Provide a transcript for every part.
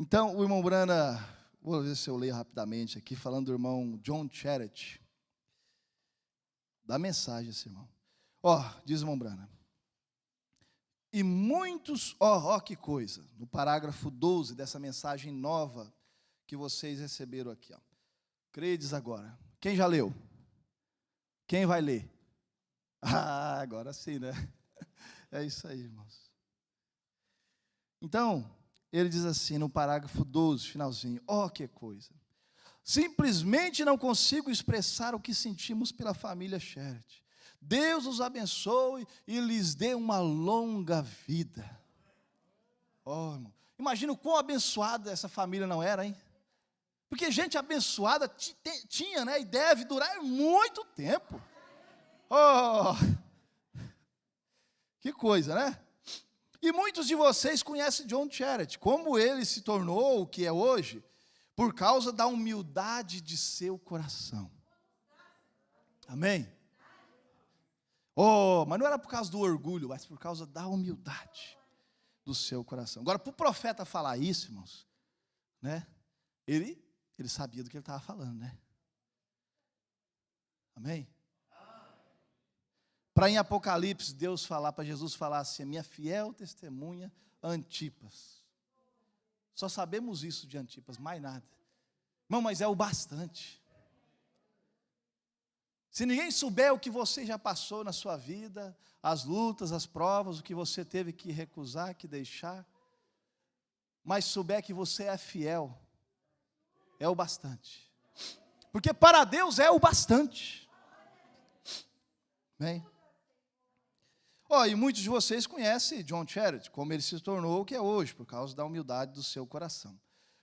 Então, o irmão Brana, vou ver se eu leio rapidamente aqui, falando do irmão John Charity. Dá mensagem esse irmão. Diz o irmão Brana. E muitos, que coisa, no parágrafo 12 dessa mensagem nova que vocês receberam aqui. Credes agora. Quem já leu? Quem vai ler? Agora sim, né? É isso aí, irmãos. Então, ele diz assim no parágrafo 12, finalzinho. Que coisa. Simplesmente não consigo expressar o que sentimos pela família Charity. Deus os abençoe e lhes dê uma longa vida. Irmão, imagina o quão abençoada essa família não era, hein? Porque gente abençoada tinha, né? E deve durar muito tempo. Que coisa, né? E muitos de vocês conhecem John Charity, como ele se tornou o que é hoje, por causa da humildade de seu coração. Amém? Mas não era por causa do orgulho, mas por causa da humildade do seu coração. Agora, para o profeta falar isso, irmãos, né? Ele sabia do que ele estava falando, né? Amém? Para em Apocalipse, Deus falar, para Jesus falar assim, a minha fiel testemunha, Antipas. Só sabemos isso de Antipas, mais nada. Irmão, mas é o bastante. Se ninguém souber o que você já passou na sua vida, as lutas, as provas, o que você teve que recusar, que deixar, mas souber que você é fiel, é o bastante. Porque para Deus é o bastante. Amém? E muitos de vocês conhecem John Charity, como ele se tornou o que é hoje, por causa da humildade do seu coração.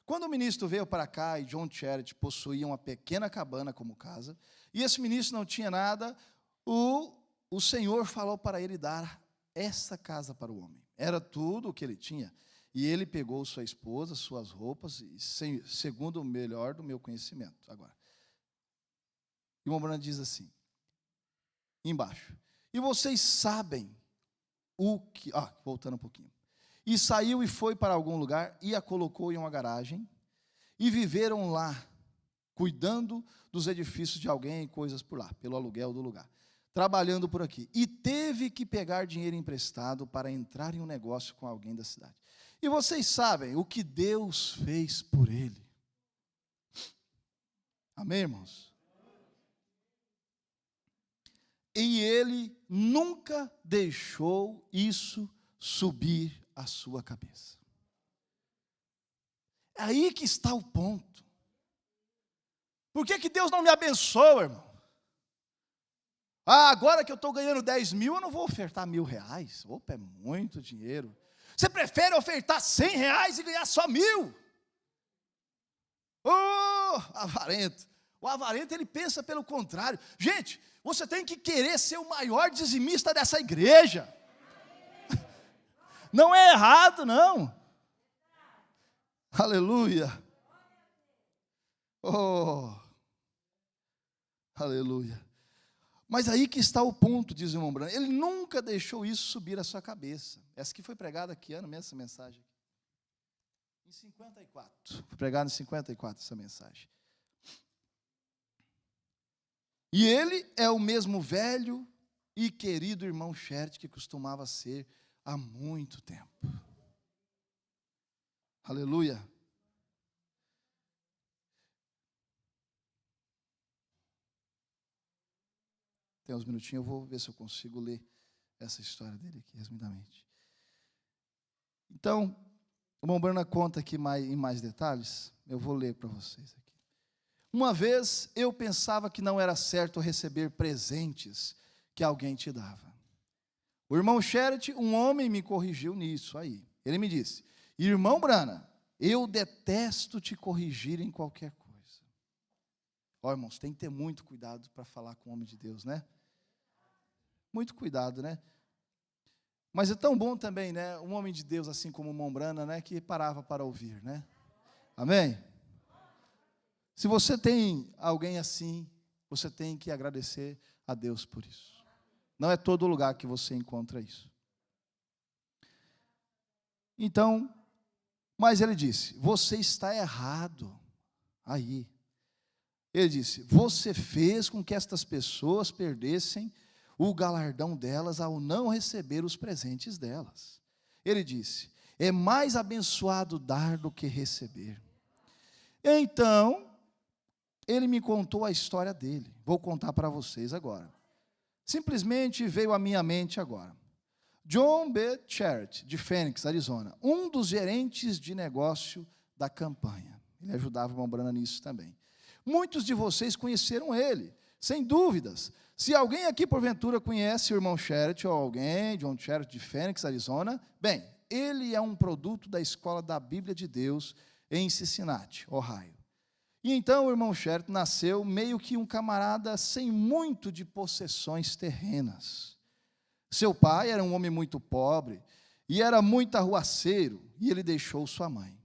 Quando o ministro veio para cá e John Charity possuía uma pequena cabana como casa, e esse ministro não tinha nada, o Senhor falou para ele dar essa casa para o homem. Era tudo o que ele tinha. E ele pegou sua esposa, suas roupas, segundo o melhor do meu conhecimento. Agora, o irmão Brana diz assim, embaixo, e vocês sabem o que... voltando um pouquinho. E saiu e foi para algum lugar, e a colocou em uma garagem, e viveram lá, cuidando dos edifícios de alguém e coisas por lá, pelo aluguel do lugar, trabalhando por aqui. E teve que pegar dinheiro emprestado para entrar em um negócio com alguém da cidade. E vocês sabem o que Deus fez por ele. Amém, irmãos? E ele nunca deixou isso subir a sua cabeça. É aí que está o ponto. Por que Deus não me abençoa, irmão? Agora que eu estou ganhando 10 mil, eu não vou ofertar R$1.000. É muito dinheiro. Você prefere ofertar R$100 e ganhar só 1.000? Avarento. O avarento, ele pensa pelo contrário. Gente, você tem que querer ser o maior dizimista dessa igreja. Não é errado, não. Aleluia. Aleluia. Mas aí que está o ponto, diz o irmão Brana. Ele nunca deixou isso subir a sua cabeça. Essa que foi pregada aqui, ano mesmo, essa mensagem. Em 54. Foi pregada em 54 essa mensagem. E ele é o mesmo velho e querido irmão Charity que costumava ser há muito tempo. Aleluia. Tem uns minutinhos, eu vou ver se eu consigo ler essa história dele aqui, resumidamente. Então, o irmão Brana conta aqui em mais detalhes, eu vou ler para vocês aqui. Uma vez, eu pensava que não era certo receber presentes que alguém te dava. O irmão Charity, um homem, me corrigiu nisso aí. Ele me disse, irmão Brana, eu detesto te corrigir em qualquer coisa. Irmãos, tem que ter muito cuidado para falar com o homem de Deus, né? Muito cuidado, né? Mas é tão bom também, né? Um homem de Deus, assim como o irmão Brana, né? Que parava para ouvir, né? Amém? Se você tem alguém assim, você tem que agradecer a Deus por isso. Não é todo lugar que você encontra isso. Então, Mas ele disse, você está errado. Aí, ele disse, você fez com que estas pessoas perdessem o galardão delas ao não receber os presentes delas. Ele disse, é mais abençoado dar do que receber. Então, ele me contou a história dele. Vou contar para vocês agora. Simplesmente veio à minha mente agora. John B. Charity, de Phoenix, Arizona, um dos gerentes de negócio da campanha. Ele ajudava o irmão Branham nisso também. Muitos de vocês conheceram ele, sem dúvidas. Se alguém aqui, porventura, conhece o irmão Charity ou alguém, John Charity, de Phoenix, Arizona, bem, ele é um produto da Escola da Bíblia de Deus em Cincinnati, Ohio. E então o irmão Charity nasceu meio que um camarada sem muito de possessões terrenas. Seu pai era um homem muito pobre e era muito arruaceiro, e ele deixou sua mãe.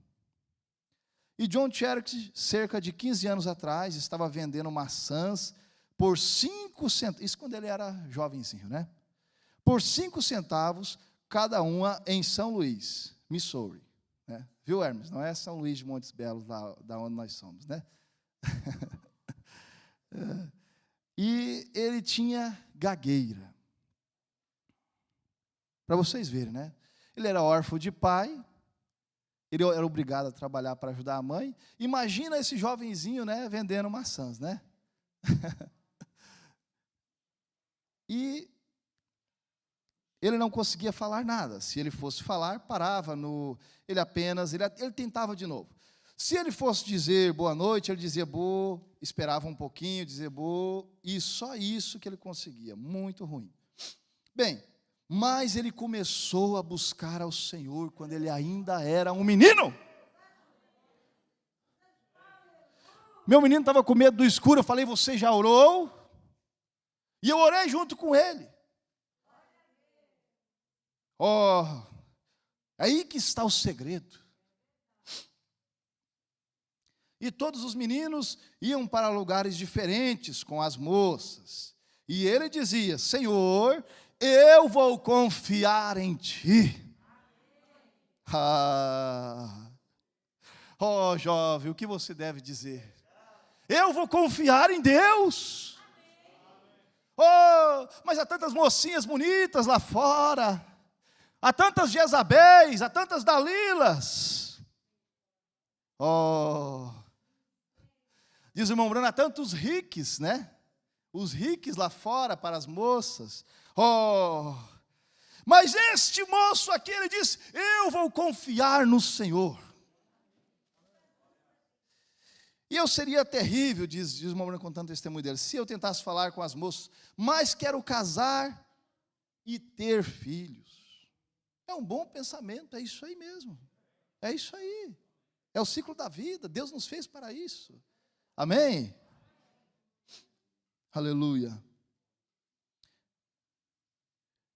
E John Charity, cerca de 15 anos atrás, estava vendendo maçãs por 5 centavos, isso quando ele era jovenzinho, né? Por 5 centavos cada uma em São Luís, Missouri. Né? Viu, Hermes? Não é São Luís de Montes Belos, da onde nós somos, né? E ele tinha gagueira. Para vocês verem, né? Ele era órfão de pai, ele era obrigado a trabalhar para ajudar a mãe. Imagina esse jovenzinho, né, vendendo maçãs, né? E ele não conseguia falar nada. Se ele fosse falar, parava no... Ele tentava de novo. Se ele fosse dizer boa noite, ele dizia boa, esperava um pouquinho, dizia boa, e só isso que ele conseguia, muito ruim. Bem, mas ele começou a buscar ao Senhor quando ele ainda era um menino. Meu menino estava com medo do escuro, eu falei, você já orou? E eu orei junto com ele. Oh, aí que está o segredo. E todos os meninos iam para lugares diferentes com as moças. E ele dizia, Senhor, eu vou confiar em Ti. Oh, jovem, o que você deve dizer? Eu vou confiar em Deus. Oh, mas há tantas mocinhas bonitas lá fora. Há tantas Jezabéis, há tantas Dalilas. Oh, diz o irmão Bruno, há tantos riques, né? Os riques lá fora para as moças. Oh, mas este moço aqui, ele diz, eu vou confiar no Senhor. E eu seria terrível, diz o irmão Bruno contando o testemunho dele, se eu tentasse falar com as moças, mas quero casar e ter filhos. É um bom pensamento, é isso aí mesmo. É isso aí. É o ciclo da vida, Deus nos fez para isso. Amém? Aleluia.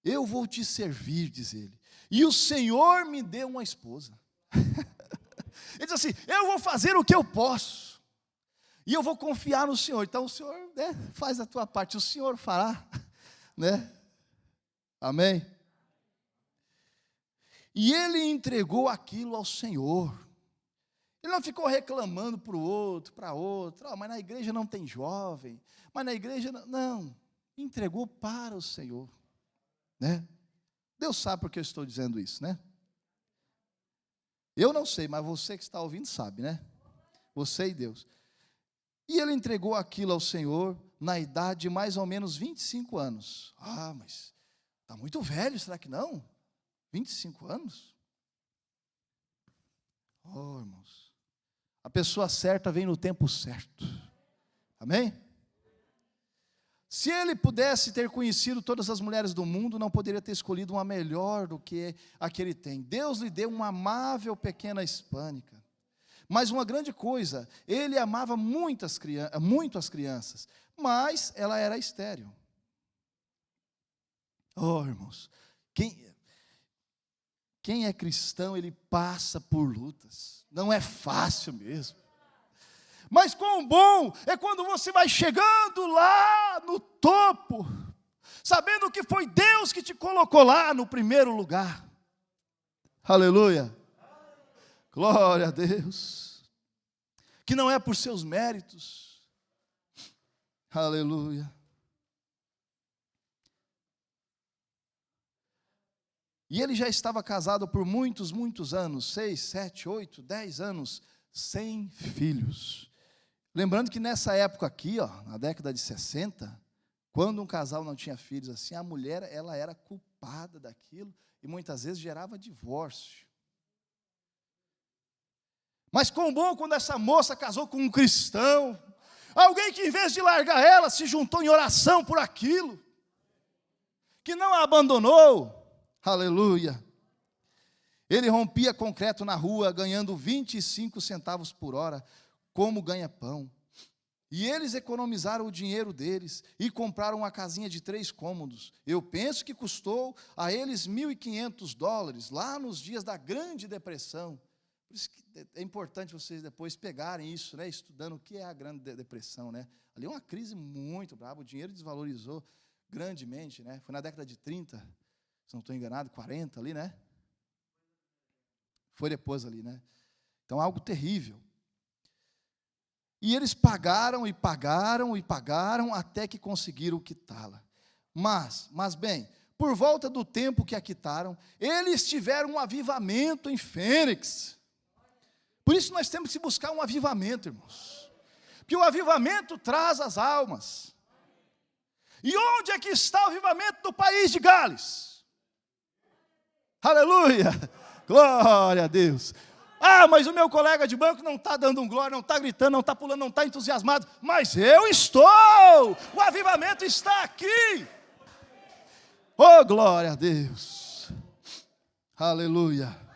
Eu vou te servir, diz ele. E o Senhor me deu uma esposa. Ele diz assim, eu vou fazer o que eu posso. E eu vou confiar no Senhor. Então o Senhor, né, faz a tua parte, o Senhor fará. Né? Amém? E ele entregou aquilo ao Senhor. Ele não ficou reclamando para o outro, para outro. Mas na igreja não tem jovem. Mas na igreja não. Entregou para o Senhor. Né? Deus sabe por que eu estou dizendo isso, né? Eu não sei, mas você que está ouvindo sabe, né? Você e Deus. E ele entregou aquilo ao Senhor na idade de mais ou menos 25 anos. Ah, mas está muito velho, será que não? 25 anos? Oh, irmãos. A pessoa certa vem no tempo certo. Amém? Se ele pudesse ter conhecido todas as mulheres do mundo, não poderia ter escolhido uma melhor do que a que ele tem. Deus lhe deu uma amável pequena hispânica. Mas uma grande coisa, ele amava muito as crianças, mas ela era estéril. Oh, irmãos, quem é cristão, ele passa por lutas. Não é fácil mesmo. Mas quão bom é quando você vai chegando lá no topo, sabendo que foi Deus que te colocou lá no primeiro lugar. Aleluia. Glória a Deus. Que não é por seus méritos. Aleluia. E ele já estava casado por muitos, muitos anos, 6, 7, 8, 10 anos, sem filhos. Lembrando que nessa época aqui, ó, na década de 60, quando um casal não tinha filhos assim, a mulher ela era culpada daquilo e muitas vezes gerava divórcio. Mas quão bom quando essa moça casou com um cristão, alguém que em vez de largar ela, se juntou em oração por aquilo, que não a abandonou. Aleluia. Ele rompia concreto na rua, ganhando 25 centavos por hora, como ganha-pão. E eles economizaram o dinheiro deles e compraram uma casinha de 3 cômodos. Eu penso que custou a eles $1.500, lá nos dias da Grande Depressão. Por isso que é importante vocês depois pegarem isso, né, estudando o que é a Grande Depressão, né? Ali é uma crise muito brava, o dinheiro desvalorizou grandemente, né? Foi na década de 30, se não estou enganado, 40 ali, né? Foi depois ali, né? Então, algo terrível. E eles pagaram e pagaram e pagaram até que conseguiram quitá-la. Mas bem, por volta do tempo que a quitaram, eles tiveram um avivamento em Fênix. Por isso nós temos que buscar um avivamento, irmãos. Porque o avivamento traz as almas. E onde é que está o avivamento do país de Gales? Aleluia! Glória a Deus! Ah, mas o meu colega de banco não está dando um glória, não está gritando, não está pulando, não está entusiasmado. Mas eu estou! O avivamento está aqui! Oh, glória a Deus! Aleluia!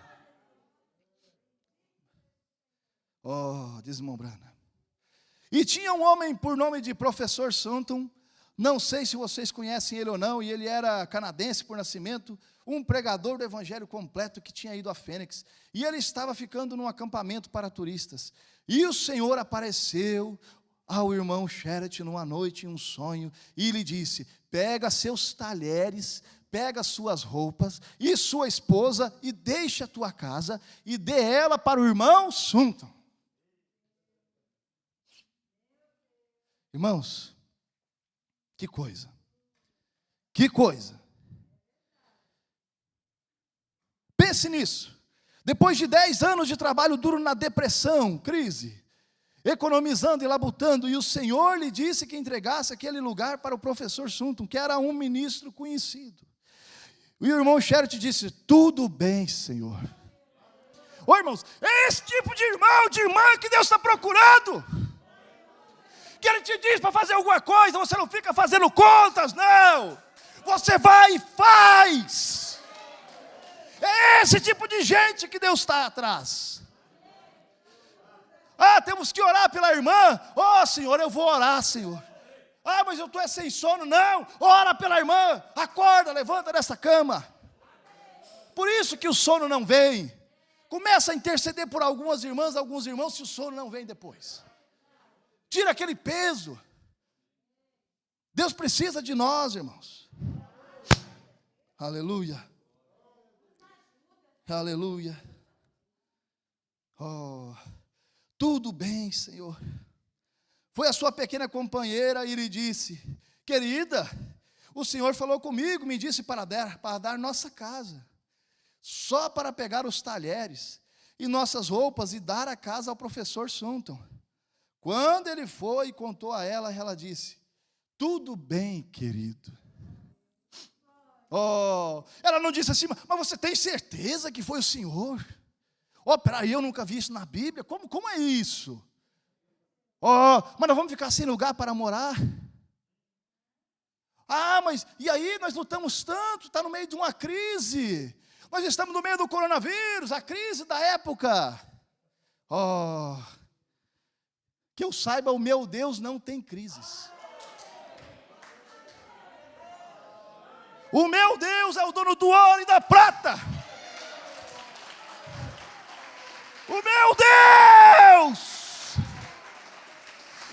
Oh, desmembrando. E tinha um homem por nome de Professor Sutton, não sei se vocês conhecem ele ou não, e ele era canadense por nascimento, um pregador do evangelho completo que tinha ido a Fênix, e ele estava ficando num acampamento para turistas, e o Senhor apareceu ao irmão Sherritt numa noite em um sonho, e lhe disse: pega seus talheres, pega suas roupas, e sua esposa, e deixa a tua casa, e dê ela para o irmão Sutton. Irmãos, que coisa, que coisa. Pense nisso, depois de 10 anos de trabalho duro na depressão, crise, economizando e labutando, e o Senhor lhe disse que entregasse aquele lugar para o Professor Sutton, que era um ministro conhecido. E o irmão Sherritt disse: tudo bem, Senhor. Ô irmãos, é esse tipo de irmão, de irmã que Deus está procurando. Que Ele te diz para fazer alguma coisa, você não fica fazendo contas, não. Você vai e faz. É esse tipo de gente que Deus está atrás. Ah, temos que orar pela irmã. Oh, Senhor, eu vou orar, Senhor. Ah, mas eu estou sem sono. Não, ora pela irmã. Acorda, levanta dessa cama. Por isso que o sono não vem. Começa a interceder por algumas irmãs, alguns irmãos, se o sono não vem depois. Tira aquele peso. Deus precisa de nós, irmãos. Aleluia. Aleluia. Oh, tudo bem, Senhor. Foi a sua pequena companheira e lhe disse: querida, o Senhor falou comigo, me disse para dar nossa casa, só para pegar os talheres e nossas roupas e dar a casa ao Professor Sutton. Quando ele foi e contou a ela, ela disse: tudo bem, querido. Oh, ela não disse assim: mas você tem certeza que foi o Senhor? Oh, peraí, eu nunca vi isso na Bíblia, como é isso? Oh, mas nós vamos ficar sem lugar para morar? Ah, mas e aí nós lutamos tanto, está no meio de uma crise, nós estamos no meio do coronavírus, a crise da época. Oh, que eu saiba, o meu Deus não tem crises. O meu Deus é o dono do ouro e da prata. O meu Deus,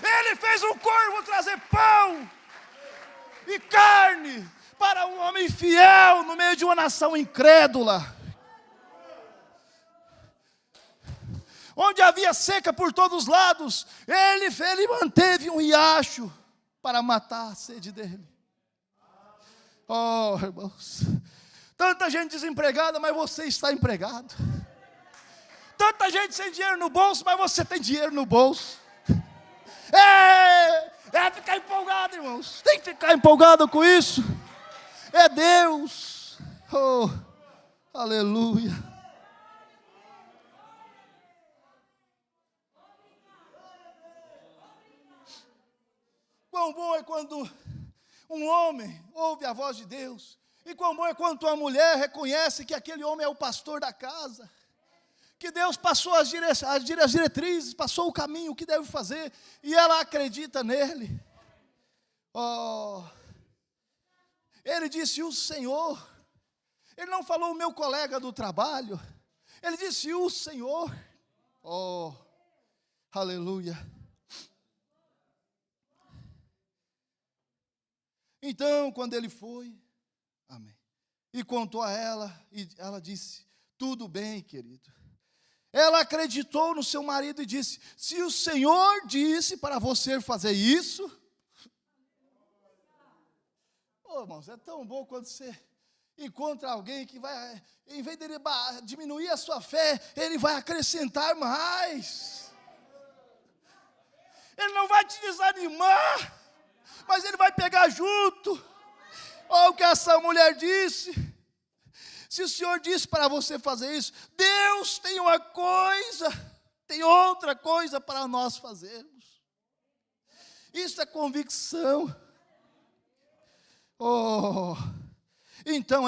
Ele fez um corvo trazer pão e carne para um homem fiel no meio de uma nação incrédula. onde havia seca por todos os lados, ele manteve um riacho para matar a sede dele. Oh, irmãos, tanta gente desempregada, mas você está empregado. Tanta gente sem dinheiro no bolso, mas você tem dinheiro no bolso. É ficar empolgado, irmãos. Tem que ficar empolgado com isso. É Deus. Oh, aleluia. Quão bom é quando um homem ouve a voz de Deus. E quão bom é quando uma mulher reconhece que aquele homem é o pastor da casa. Que Deus passou as diretrizes, passou o caminho, o que deve fazer, e ela acredita nele. Oh, ele disse o Senhor. Ele não falou o meu colega do trabalho. Ele disse o Senhor. Oh, aleluia. Então, quando ele foi, amém, e contou a ela, e ela disse, tudo bem, querido. Ela acreditou no seu marido e disse, se o Senhor disse para você fazer isso, oh, irmãos, é tão bom quando você encontra alguém que vai, em vez de ele diminuir a sua fé, ele vai acrescentar mais. Ele não vai te desanimar, mas ele vai pegar junto. Olha o que essa mulher disse. Se o Senhor disse para você fazer isso, Deus tem uma coisa, tem outra coisa para nós fazermos. Isso é convicção. Oh, então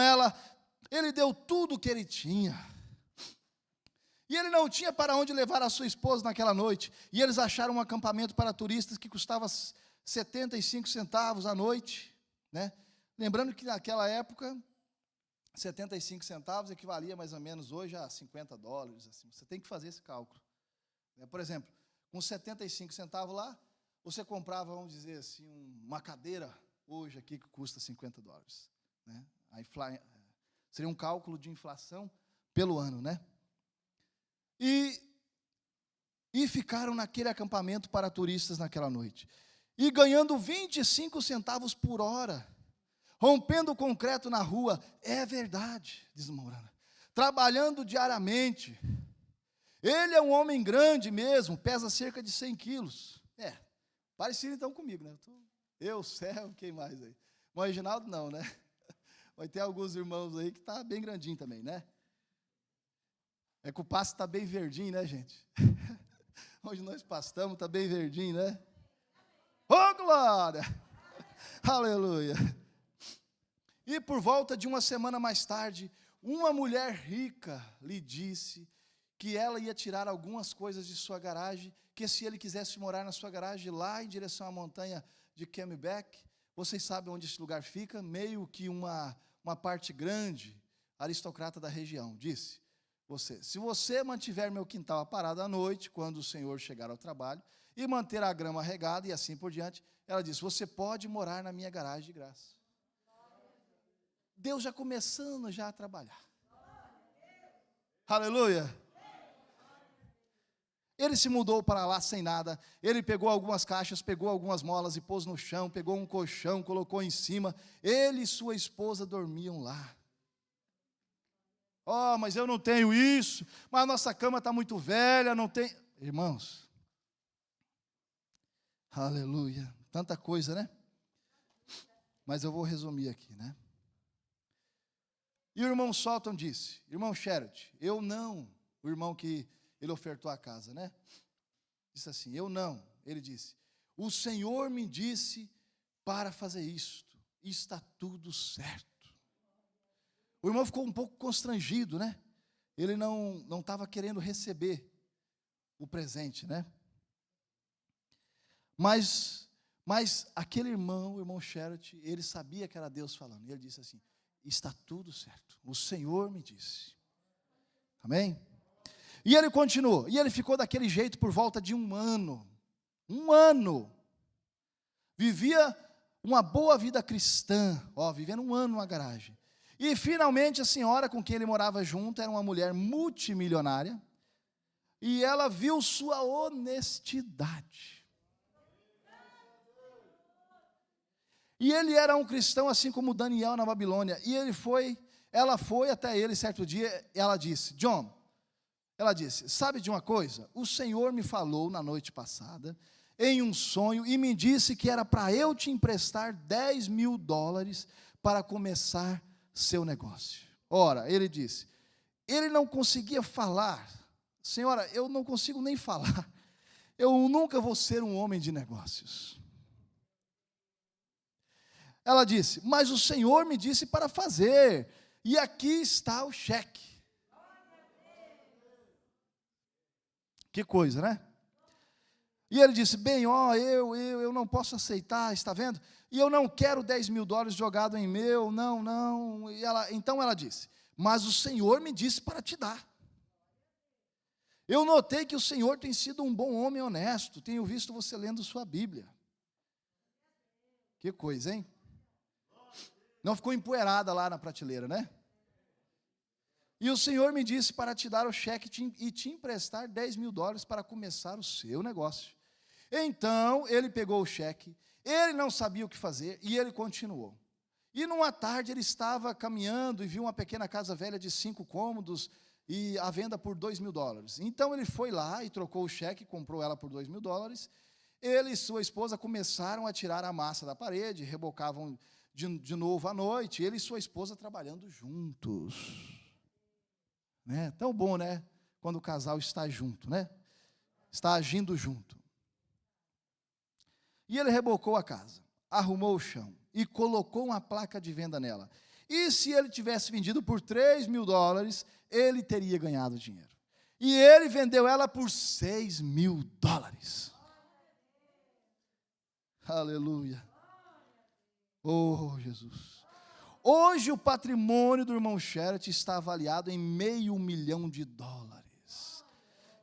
ele deu tudo o que ele tinha. E ele não tinha para onde levar a sua esposa naquela noite. E eles acharam um acampamento para turistas que custava 75 centavos a noite, né? Lembrando que naquela época 75 centavos equivalia mais ou menos hoje a $50. Assim. Você tem que fazer esse cálculo. Por exemplo, com 75 centavos lá, você comprava, vamos dizer assim, uma cadeira hoje aqui que custa $50. Né? Seria um cálculo de inflação pelo ano, né? E ficaram naquele acampamento para turistas naquela noite. E ganhando 25 centavos por hora. Rompendo o concreto na rua, é verdade, diz Mourana. Trabalhando diariamente. Ele é um homem grande mesmo, pesa cerca de 100 quilos. Parecido então comigo, né? Eu, Céu, quem mais aí? O Reginaldo não, né? Vai ter alguns irmãos aí que tá bem grandinho também, né? É que o pasto está bem verdinho, né, gente? Onde nós pastamos está bem verdinho, né? Oh, glória! Aleluia! E por volta de uma semana mais tarde, uma mulher rica lhe disse que ela ia tirar algumas coisas de sua garagem, que se ele quisesse morar na sua garagem, lá em direção à montanha de Camelback, vocês sabem onde esse lugar fica, meio que uma parte grande, aristocrata da região, disse, se você mantiver meu quintal aparado à noite, quando o Senhor chegar ao trabalho, e manter a grama regada e assim por diante, ela disse, você pode morar na minha garagem de graça. Deus já começando já a trabalhar. Aleluia. Ele se mudou para lá sem nada. Ele pegou algumas caixas, pegou algumas molas e pôs no chão, pegou um colchão, colocou em cima. Ele e sua esposa dormiam lá. Oh, mas eu não tenho isso, mas a nossa cama está muito velha, não tem... Irmãos, aleluia, tanta coisa, né? Mas eu vou resumir aqui, né? E o irmão Solton disse, irmão Sherrod, eu não, o irmão que ele ofertou a casa, né? Disse assim, eu não, ele disse, o Senhor me disse para fazer isto, e está tudo certo. O irmão ficou um pouco constrangido, né? Ele não estava querendo receber o presente, né? Mas aquele irmão, o irmão Sherrod, ele sabia que era Deus falando, e ele disse assim, está tudo certo, o Senhor me disse, amém? E ele continuou, e ele ficou daquele jeito por volta de um ano, vivia uma boa vida cristã, vivendo um ano numa garagem, e finalmente a senhora com quem ele morava junto, era uma mulher multimilionária, E ela viu sua honestidade. E ele era um cristão, assim como Daniel na Babilônia. E ela foi até ele certo dia, e ela disse, John, ela disse, sabe de uma coisa? O Senhor me falou na noite passada, em um sonho, e me disse que era para eu te emprestar $10.000 para começar seu negócio. Ora, ele disse, ele não conseguia falar, senhora, eu não consigo nem falar, eu nunca vou ser um homem de negócios. Ela disse, mas o Senhor me disse para fazer, e aqui está o cheque. Que coisa, né? E ele disse, bem, eu não posso aceitar, está vendo? E eu não quero $10.000 jogado em meu, não. Então ela disse, mas o Senhor me disse para te dar. Eu notei que o Senhor tem sido um bom homem honesto, tenho visto você lendo sua Bíblia. Que coisa, hein? Não ficou empoeirada lá na prateleira, né? E o Senhor me disse para te dar o cheque e te emprestar $10.000 para começar o seu negócio. Então, ele pegou o cheque, ele não sabia o que fazer, e ele continuou. E numa tarde ele estava caminhando e viu uma pequena casa velha de 5 cômodos, e à venda por $2.000. Então ele foi lá e trocou o cheque, comprou ela por $2.000. Ele e sua esposa começaram a tirar a massa da parede, rebocavam de novo à noite, ele e sua esposa trabalhando juntos. Né? Tão bom, né? Quando o casal está junto, né? Está agindo junto. E ele rebocou a casa, arrumou o chão e colocou uma placa de venda nela. E se ele tivesse vendido por $3.000, ele teria ganhado dinheiro. E ele vendeu ela por $6.000. Aleluia. Oh, Jesus. Hoje o patrimônio do irmão Sherritt está avaliado em $500 mil.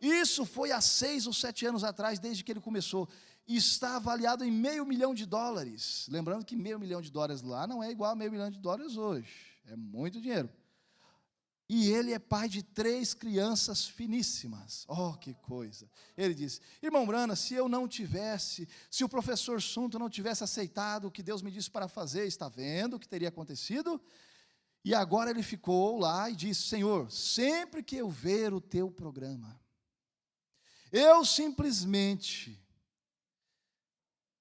Isso foi há 6 ou 7 anos atrás, desde que ele começou. Está avaliado em $500 mil. Lembrando que $500 mil lá não é igual a $500 mil hoje. É muito dinheiro. E ele é pai de 3 crianças finíssimas. Oh, que coisa. Ele disse, irmão Brana, se o professor Sunto não tivesse aceitado o que Deus me disse para fazer, está vendo o que teria acontecido? E agora ele ficou lá e disse, Senhor, sempre que eu ver o teu programa, eu simplesmente...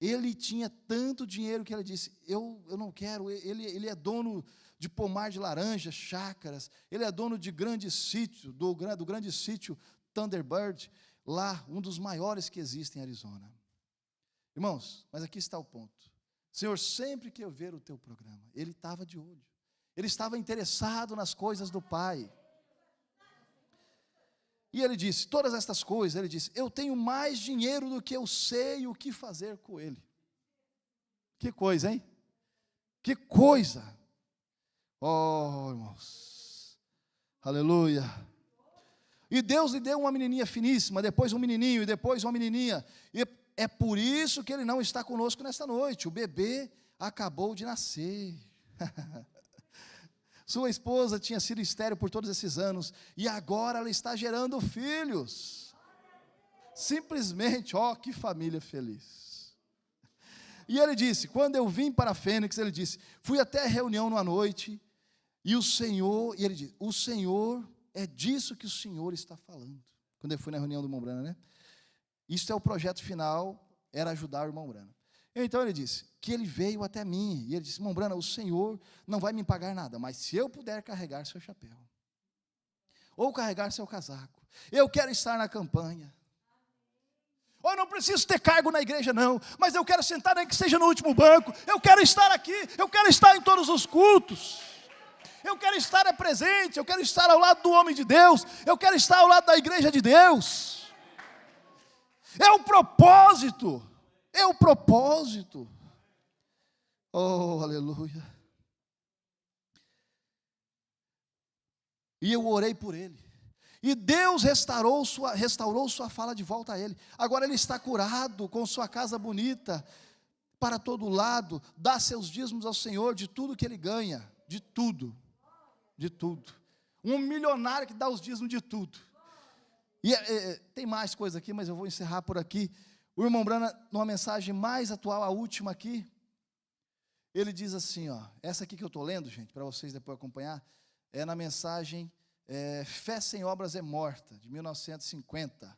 Ele tinha tanto dinheiro que ele disse, eu não quero, ele é dono de pomar de laranja, chácaras, ele é dono de grande sítio, do grande sítio Thunderbird, lá, um dos maiores que existe em Arizona. Irmãos, mas aqui está o ponto. Senhor, sempre que eu ver o teu programa, ele estava de olho, ele estava interessado nas coisas do Pai. E ele disse, todas estas coisas, ele disse, eu tenho mais dinheiro do que eu sei o que fazer com ele. Que coisa, hein? Que coisa! Oh, irmãos, aleluia. E Deus lhe deu uma menininha finíssima, depois um menininho, e depois uma menininha. E é por isso que ele não está conosco nesta noite. O bebê acabou de nascer. Sua esposa tinha sido estéril por todos esses anos, e agora ela está gerando filhos. Simplesmente, que família feliz. E ele disse, quando eu vim para Fênix, ele disse, fui até a reunião numa noite, e ele disse, o Senhor, é disso que o Senhor está falando. Quando eu fui na reunião do irmão Brana, né? Isso é o projeto final, era ajudar o irmão Brana. Então ele disse, que ele veio até mim, e ele disse, irmão Brana, o Senhor não vai me pagar nada, mas se eu puder carregar seu chapéu, ou carregar seu casaco, eu quero estar na campanha, ou não preciso ter cargo na igreja não, mas eu quero sentar nem que seja no último banco, eu quero estar aqui, eu quero estar em todos os cultos, eu quero estar presente, eu quero estar ao lado do homem de Deus, eu quero estar ao lado da igreja de Deus, é o propósito, oh, aleluia. E eu orei por ele, e Deus restaurou sua fala de volta a ele. Agora ele está curado, com sua casa bonita, para todo lado, dá seus dízimos ao Senhor, de tudo que ele ganha, de tudo, um milionário que dá os dízimos de tudo. E tem mais coisa aqui, mas eu vou encerrar por aqui. O irmão Branham, numa mensagem mais atual, a última aqui, ele diz assim, ó, essa aqui que eu estou lendo, gente, para vocês depois acompanhar, é na mensagem Fé Sem Obras é Morta, de 1950.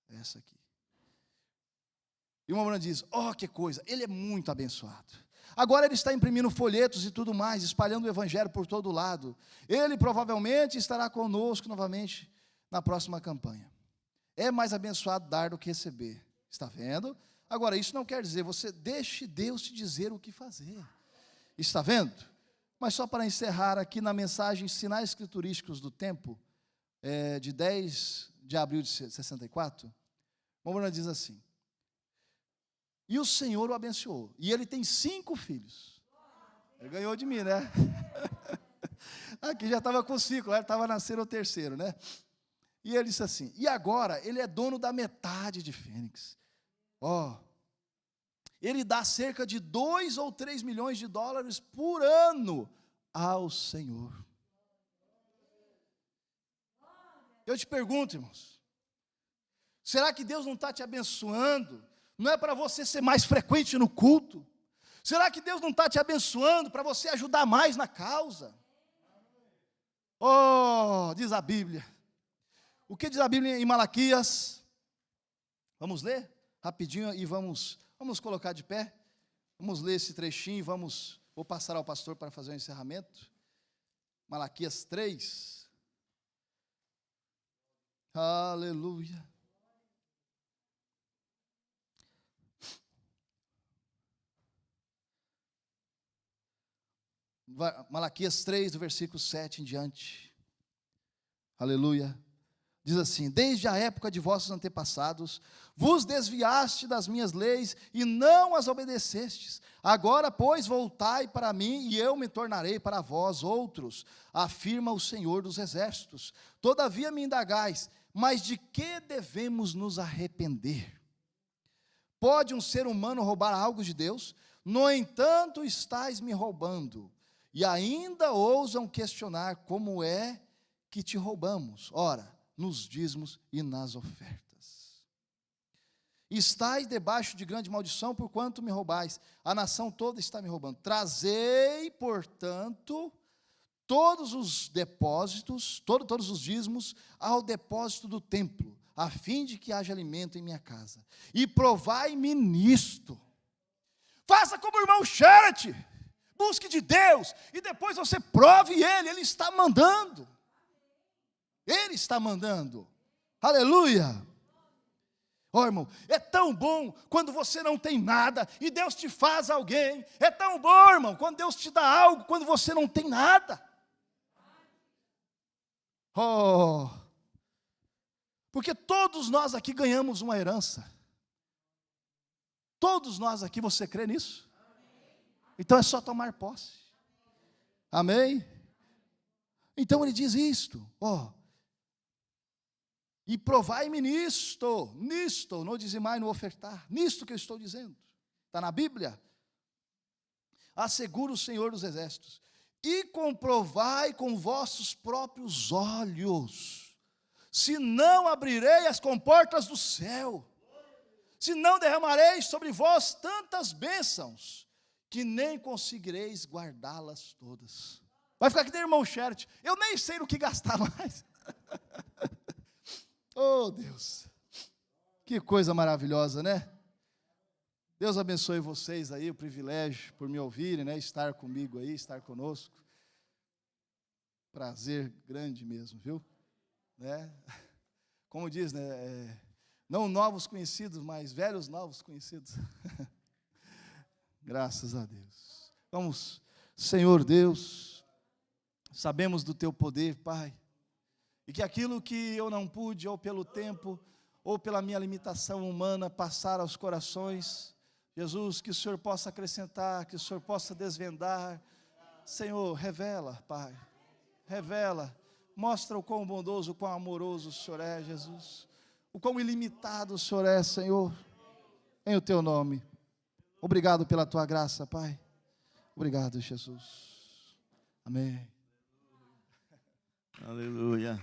Essa aqui. E o irmão Branham diz, que coisa, ele é muito abençoado. Agora ele está imprimindo folhetos e tudo mais, espalhando o evangelho por todo lado. Ele provavelmente estará conosco novamente na próxima campanha. É mais abençoado dar do que receber. Está vendo? Agora, isso não quer dizer, você deixe Deus te dizer o que fazer. Está vendo? Mas só para encerrar aqui na mensagem Sinais Escriturísticos do Tempo, de 10 de abril de 64, o irmão diz assim, e o Senhor o abençoou, e ele tem 5 filhos. Ele ganhou de mim, né? Aqui já estava com 5, lá estava nascendo o terceiro, né? E ele disse assim, e agora ele é dono da metade de Fênix. Ele dá cerca de 2 ou 3 milhões de dólares por ano ao Senhor. Eu te pergunto, irmãos, será que Deus não está te abençoando? Não é para você ser mais frequente no culto? Será que Deus não está te abençoando para você ajudar mais na causa? Diz a Bíblia. O que diz a Bíblia em Malaquias? Vamos ler rapidinho e vamos colocar de pé. Vamos ler esse trechinho e vou passar ao pastor para fazer o encerramento. Malaquias 3. Aleluia. Malaquias 3, do versículo 7 em diante. Aleluia. Diz assim, desde a época de vossos antepassados, vos desviaste das minhas leis e não as obedecestes. Agora, pois, voltai para mim e eu me tornarei para vós outros, afirma o Senhor dos Exércitos. Todavia me indagais, mas de que devemos nos arrepender? Pode um ser humano roubar algo de Deus? No entanto, estais me roubando. E ainda ousam questionar como é que te roubamos. Ora, nos dízimos e nas ofertas. Estais debaixo de grande maldição, porquanto me roubais. A nação toda está me roubando. Trazei, portanto, todos os depósitos, todos os dízimos, ao depósito do templo, a fim de que haja alimento em minha casa. E provai-me nisto. Faça como o irmão Charity. Busque de Deus, e depois você prove Ele está mandando. Ele está mandando. Aleluia. Irmão, é tão bom quando você não tem nada, e Deus te faz alguém. É tão bom, irmão, quando Deus te dá algo, quando você não tem nada. Porque todos nós aqui ganhamos uma herança. Todos nós aqui, você crê nisso? Então é só tomar posse. Amém? Então ele diz isto, e provai-me nisto, no dizimar e no ofertar, nisto que eu estou dizendo, está na Bíblia. Assegura o Senhor dos Exércitos, e comprovai com vossos próprios olhos, se não abrirei as comportas do céu, se não derramarei sobre vós tantas bênçãos, que nem conseguireis guardá-las todas. Vai ficar aqui, irmão Charity, eu nem sei no que gastar mais. Deus, que coisa maravilhosa, né? Deus abençoe vocês aí, o privilégio por me ouvirem, né? Estar comigo aí, estar conosco. Prazer grande mesmo, viu? Né? Como diz, né? Não novos conhecidos, mas velhos novos conhecidos. Graças a Deus. Vamos, Senhor Deus, sabemos do Teu poder, Pai, e que aquilo que eu não pude, ou pelo tempo, ou pela minha limitação humana, passar aos corações, Jesus, que o Senhor possa acrescentar, que o Senhor possa desvendar. Senhor, revela, Pai, revela, mostra o quão bondoso, o quão amoroso o Senhor é, Jesus, o quão ilimitado o Senhor é, Senhor, em o Teu nome. Obrigado pela Tua graça, Pai. Obrigado, Jesus. Amém. Aleluia.